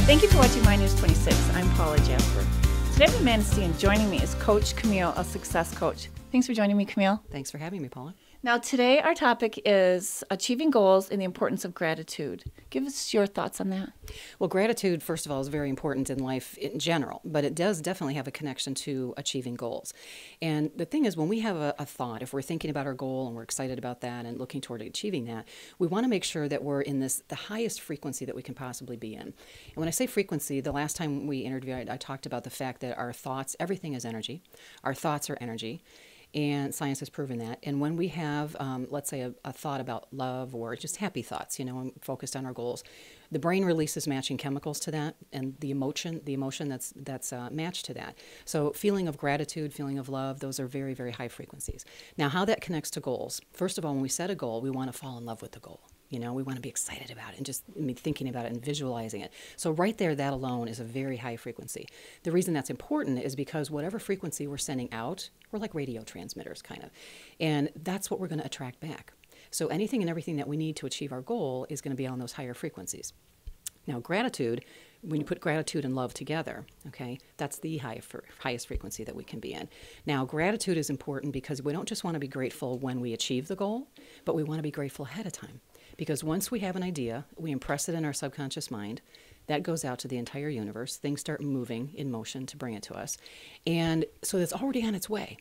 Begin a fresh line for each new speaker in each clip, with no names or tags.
Thank you for watching My News 26. I'm Paula Jasper. Today I'm in Manistee, and joining me is Coach Camille, a success coach. Thanks for joining me, Camille.
Thanks for having me, Paula.
Now today our topic is achieving goals and the importance of gratitude. Give us your thoughts on that.
Well, gratitude, first of all, is very important in life in general, but it does definitely have a connection to achieving goals. And the thing is, when we have a thought, if we're thinking about our goal and we're excited about that and looking toward achieving that, we want to make sure that we're in the highest frequency that we can possibly be in. And when I say frequency, the last time we interviewed, I talked about the fact that our thoughts, everything is energy. Our thoughts are energy. And science has proven that. And when we have, let's say, a thought about love or just happy thoughts, and focused on our goals, the brain releases matching chemicals to that, and the emotion that's matched to that. So feeling of gratitude, feeling of love, those are very, very high frequencies. Now, how that connects to goals. First of all, when we set a goal, we want to fall in love with the goal. We want to be excited about it and just thinking about it and visualizing it. So right there, that alone is a very high frequency. The reason that's important is because whatever frequency we're sending out, we're like radio transmitters, kind of. And that's what we're going to attract back. So anything and everything that we need to achieve our goal is going to be on those higher frequencies. Now, gratitude, when you put gratitude and love together, okay, that's the highest frequency that we can be in. Now, gratitude is important because we don't just want to be grateful when we achieve the goal, but we want to be grateful ahead of time. Because once we have an idea, we impress it in our subconscious mind, that goes out to the entire universe. Things start moving in motion to bring it to us. And so it's already on its way.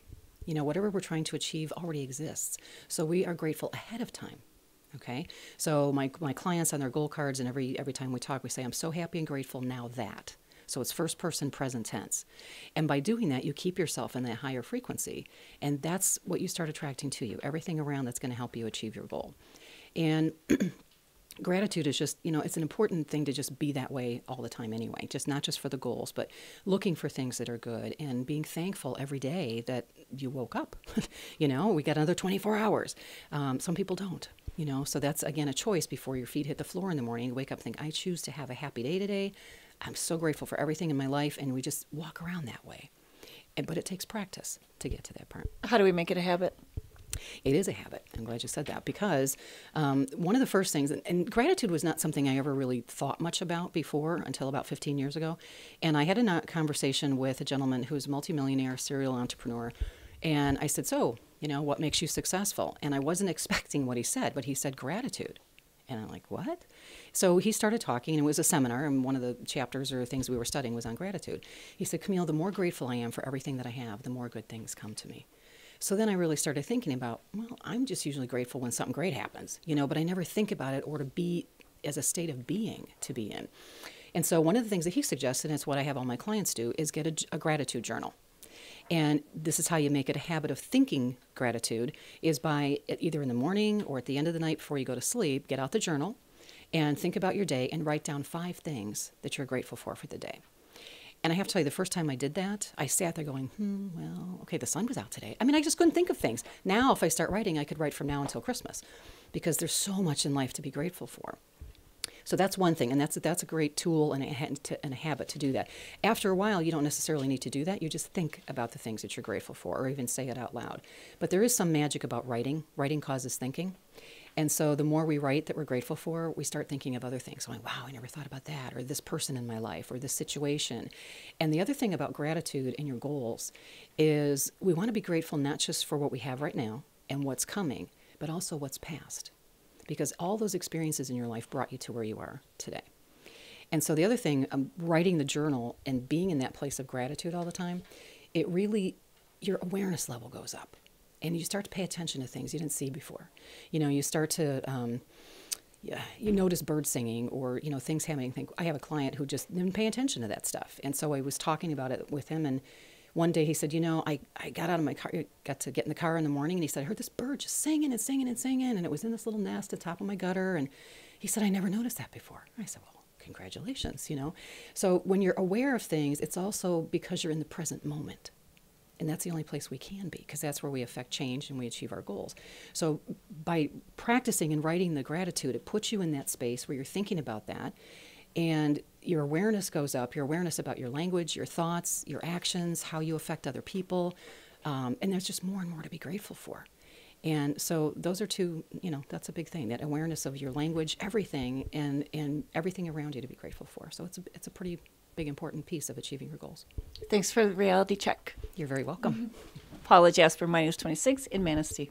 Whatever we're trying to achieve already exists. So we are grateful ahead of time. Okay? So my clients on their goal cards, and every time we talk, we say, I'm so happy and grateful now that. So it's first person present tense. And by doing that, you keep yourself in that higher frequency. And that's what you start attracting to you, everything around that's going to help you achieve your goal. And gratitude is just, it's an important thing to just be that way all the time anyway, just not just for the goals, but looking for things that are good and being thankful every day that you woke up. We got another 24 hours. Some people don't, so that's, again, a choice before your feet hit the floor in the morning. You wake up and think, I choose to have a happy day today. I'm so grateful for everything in my life, and we just walk around that way. But it takes practice to get to that part.
How do we make it a habit?
It is a habit. I'm glad you said that, because one of the first things, and gratitude was not something I ever really thought much about before until about 15 years ago. And I had a conversation with a gentleman who's a multimillionaire serial entrepreneur. And I said, so, what makes you successful? And I wasn't expecting what he said, but he said gratitude. And I'm like, what? So he started talking, and it was a seminar, and one of the chapters or things we were studying was on gratitude. He said, Camille, the more grateful I am for everything that I have, the more good things come to me. So then I really started thinking about, well, I'm just usually grateful when something great happens, but I never think about it or to be as a state of being to be in. And so one of the things that he suggested, and it's what I have all my clients do, is get a gratitude journal. And this is how you make it a habit of thinking gratitude, is by either in the morning or at the end of the night before you go to sleep, get out the journal and think about your day and write down 5 things that you're grateful for the day. And I have to tell you, the first time I did that, I sat there going, well, okay, the sun was out today. I just couldn't think of things. Now, if I start writing, I could write from now until Christmas, because there's so much in life to be grateful for. So that's one thing, and that's a great tool and a habit to do that. After a while, you don't necessarily need to do that. You just think about the things that you're grateful for, or even say it out loud. But there is some magic about writing. Writing causes thinking. And so the more we write that we're grateful for, we start thinking of other things, going, wow, I never thought about that, or this person in my life, or this situation. And the other thing about gratitude and your goals is we want to be grateful not just for what we have right now and what's coming, but also what's past. Because all those experiences in your life brought you to where you are today. And so the other thing, writing the journal and being in that place of gratitude all the time, it really, your awareness level goes up. And you start to pay attention to things you didn't see before. You start to, you notice birds singing, or, things happening. I have a client who just didn't pay attention to that stuff. And so I was talking about it with him, and one day he said, I got out of my car, got to get in the car in the morning, and he said, I heard this bird just singing and singing and singing, and it was in this little nest at the top of my gutter. And he said, I never noticed that before. And I said, well, congratulations, So when you're aware of things, it's also because you're in the present moment. And that's the only place we can be, because that's where we affect change and we achieve our goals. So by practicing and writing the gratitude, it puts you in that space where you're thinking about that, and your awareness goes up, your awareness about your language, your thoughts, your actions, how you affect other people, and there's just more and more to be grateful for. And so those are two, that's a big thing, that awareness of your language, everything, and everything around you to be grateful for. So it's a pretty big, important piece of achieving your goals.
Thanks for the reality check.
You're very welcome.
Paula, Jasper, my name is 26 in Manistee.